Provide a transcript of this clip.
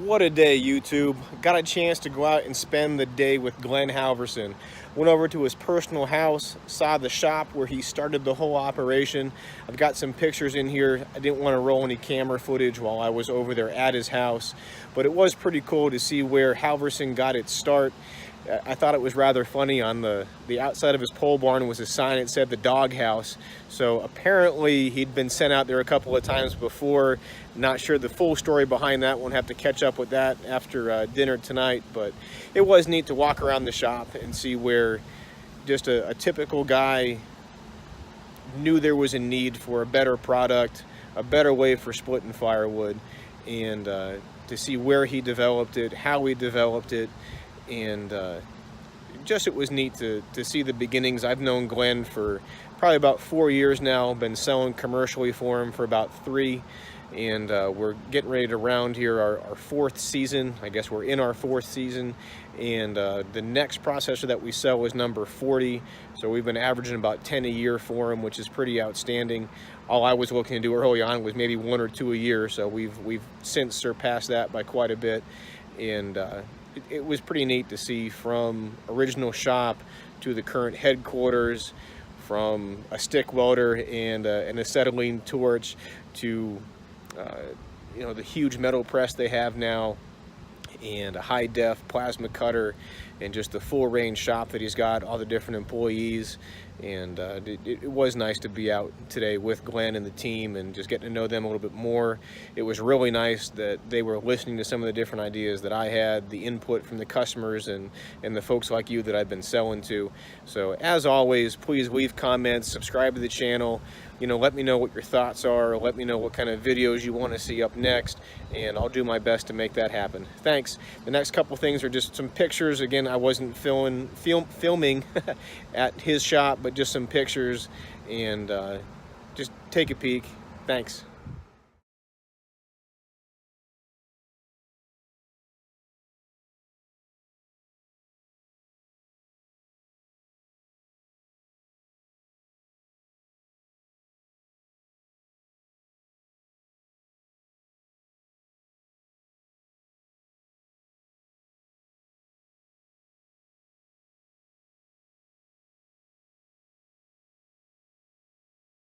What a day, YouTube. Got a chance to go out and spend the day with Glen Halverson. Went over to his personal house, saw the shop where he started the whole operation. I've got some pictures in here. I didn't want to roll any camera footage while I was over there at his house, but it was pretty cool to see where Halverson got its start. I thought it was rather funny. On the outside of his pole barn was a sign that said the dog house. So apparently he'd been sent out there a couple of times before. Not sure the full story behind that. Won't have to catch up with that after dinner tonight, but it was neat to walk around the shop and see where just a typical guy knew there was a need for a better product, a better way for splitting firewood, and to see where he developed it, how he developed it. And just it was neat to see the beginnings. I've known Glen for probably about 4 years now, been selling commercially for him for about 3, and we're getting ready to round here our 4th season. I guess we're in our 4th season, and the next processor that we sell is number 40, so we've been averaging about 10 a year for him, which is pretty outstanding. All I was looking to do early on was maybe 1 or 2 a year, so we've since surpassed that by quite a bit. And it was pretty neat to see from original shop to the current headquarters, from a stick welder and an acetylene torch to the huge metal press they have now, and a high def plasma cutter, and just the full range shop that he's got, all the different employees. And it was nice to be out today with Glen and the team and just getting to know them a little bit more. It was really nice that they were listening to some of the different ideas that I had, the input from the customers and the folks like you that I've been selling to. So as always, please leave comments, subscribe to the channel. Let me know what your thoughts are. Let me know what kind of videos you want to see up next, and I'll do my best to make that happen. Thanks. The next couple things are just some pictures. Again, I wasn't filming at his shop, but just some pictures, and just take a peek. Thanks.